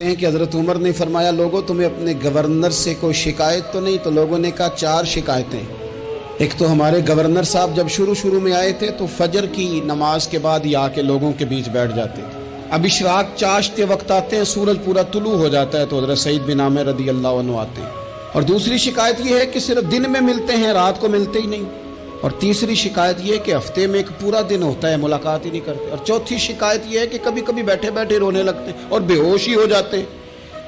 کہ حضرت عمر نے فرمایا لوگوں تمہیں اپنے گورنر سے کوئی شکایت تو نہیں؟ تو لوگوں نے کہا 4 شکایتیں۔ ایک تو ہمارے گورنر صاحب جب شروع میں آئے تھے تو فجر کی نماز کے بعد ہی آ کے لوگوں کے بیچ بیٹھ جاتے تھے۔ اب اشراق چاشت کے وقت آتے ہیں، سورج پورا طلوع ہو جاتا ہے تو حضرت سعید بن عامر رضی اللہ عنہ آتے ہیں۔ اور دوسری شکایت یہ ہے کہ صرف دن میں ملتے ہیں، رات کو ملتے ہی نہیں۔ اور تیسری شکایت یہ ہے کہ ہفتے میں ایک پورا دن ہوتا ہے ملاقات ہی نہیں کرتے۔ اور چوتھی شکایت یہ ہے کہ کبھی کبھی بیٹھے بیٹھے رونے لگتے ہیں اور بے ہوش ہی ہو جاتے ہیں۔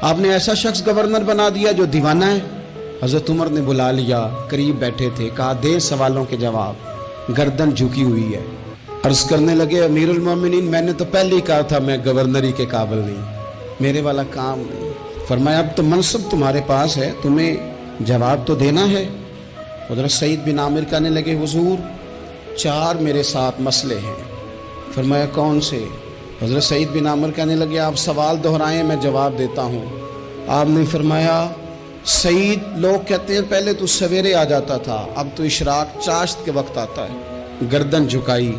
آپ نے ایسا شخص گورنر بنا دیا جو دیوانہ ہے۔ حضرت عمر نے بلا لیا، قریب بیٹھے تھے، کہا دے سوالوں کے جواب۔ گردن جھکی ہوئی ہے، عرض کرنے لگے امیر المومنین میں نے تو پہلے ہی کہا تھا میں گورنری کے قابل نہیں، میرے والا کام نہیں۔ فرمایا اب تو منصب تمہارے پاس ہے، تمہیں جواب تو دینا ہے۔ حضرت سعید بن عامر کہنے لگے حضور 4 میرے ساتھ مسئلے ہیں۔ فرمایا کون سے؟ حضرت سعید بن عامر کہنے لگے آپ سوال دہرائیں میں جواب دیتا ہوں۔ آپ نے فرمایا سعید لوگ کہتے ہیں پہلے تو سویرے آ جاتا تھا، اب تو اشراق چاشت کے وقت آتا ہے۔ گردن جھکائی،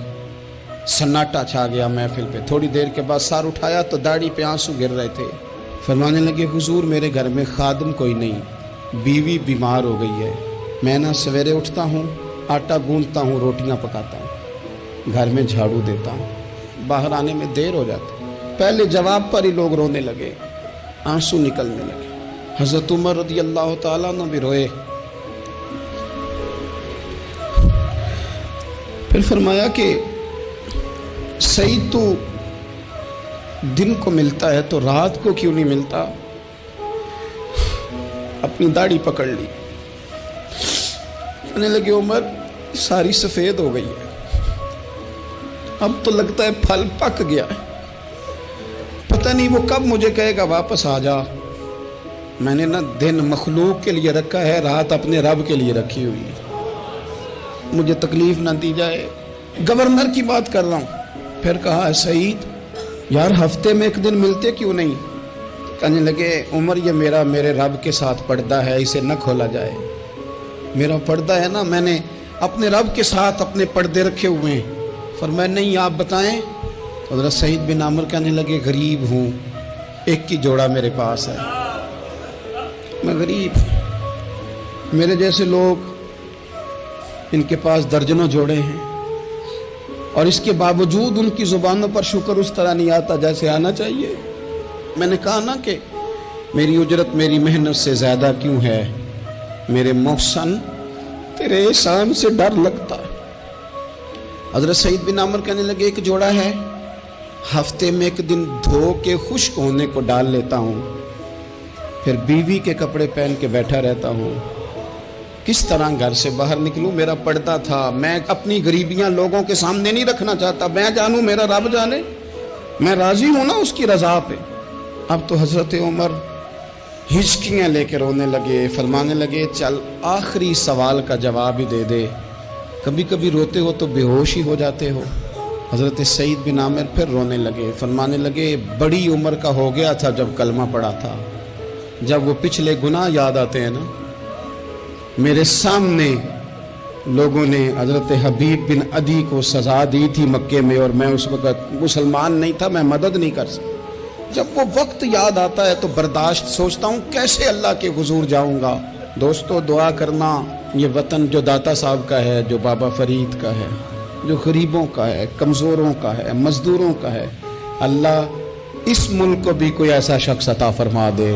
سناٹا چھا گیا محفل پہ۔ تھوڑی دیر کے بعد سر اٹھایا تو داڑھی پہ آنسو گر رہے تھے۔ فرمانے لگے حضور میرے گھر میں خادم کوئی نہیں، بیوی بیمار ہو گئی ہے، میں نہ سویرے اٹھتا ہوں، آٹا گوندتا ہوں، روٹیاں پکاتا ہوں، گھر میں جھاڑو دیتا ہوں، باہر آنے میں دیر ہو جاتی۔ پہلے جواب پر ہی لوگ رونے لگے، آنسو نکلنے لگے۔ حضرت عمر رضی اللہ تعالیٰ عنہ بھی روئے۔ پھر فرمایا کہ سعید تو دن کو ملتا ہے تو رات کو کیوں نہیں ملتا؟ اپنی داڑھی پکڑ لی، کہنے لگے عمر ساری سفید ہو گئی ہے، اب تو لگتا ہے پھل پک گیا ہے، پتہ نہیں وہ کب مجھے کہے گا واپس آ جا۔ میں نے نہ دن مخلوق کے لیے رکھا ہے، رات اپنے رب کے لیے رکھی ہوئی ہے، مجھے تکلیف نہ دی جائے۔ گورنر کی بات کر رہا ہوں۔ پھر کہا سعید یار ہفتے میں ایک دن ملتے کیوں نہیں؟ کہنے لگے عمر یہ میرے رب کے ساتھ پردہ ہے، اسے نہ کھولا جائے۔ میرا پردہ ہے نا، میں نے اپنے رب کے ساتھ اپنے پردے رکھے ہوئے ہیں۔ فرمایا نہیں آپ بتائیں۔ حضرت سعید بن عامر کہنے لگے غریب ہوں، ایک کی جوڑا میرے پاس ہے، میں غریب ہوں، میرے جیسے لوگ ان کے پاس درجنوں جوڑے ہیں، اور اس کے باوجود ان کی زبانوں پر شکر اس طرح نہیں آتا جیسے آنا چاہیے۔ میں نے کہا نا کہ میری اجرت میری محنت سے زیادہ کیوں ہے، میرے محسن تیرے احسان سے ڈر لگتا ہے۔ حضرت سعید بن عامر کہنے لگے ایک جوڑا ہے، ہفتے میں ایک دن دھو کے خشک ہونے کو ڈال لیتا ہوں، پھر بیوی کے کپڑے پہن کے بیٹھا رہتا ہوں، کس طرح گھر سے باہر نکلوں؟ میرا پردہ تھا، میں اپنی غریبیاں لوگوں کے سامنے نہیں رکھنا چاہتا، میں جانوں میرا رب جانے، میں راضی ہوں نا اس کی رضا پہ۔ اب تو حضرت عمر ہچکیاں لے کے رونے لگے، فرمانے لگے چل آخری سوال کا جواب ہی دے دے، کبھی کبھی روتے ہو تو بے ہوش ہی ہو جاتے ہو۔ حضرت سعید بن عامر پھر رونے لگے، فرمانے لگے بڑی عمر کا ہو گیا تھا جب کلمہ پڑھا تھا، جب وہ پچھلے گناہ یاد آتے ہیں نا، میرے سامنے لوگوں نے حضرت حبیب بن عدی کو سزا دی تھی مکے میں، اور میں اس وقت مسلمان نہیں تھا، میں مدد نہیں کر سکتا۔ جب وہ وقت یاد آتا ہے تو برداشت سوچتا ہوں کیسے اللہ کے حضور جاؤں گا۔ دوستو دعا کرنا، یہ وطن جو داتا صاحب کا ہے، جو بابا فرید کا ہے، جو غریبوں کا ہے، کمزوروں کا ہے، مزدوروں کا ہے، اللہ اس ملک کو بھی کوئی ایسا شخص عطا فرما دے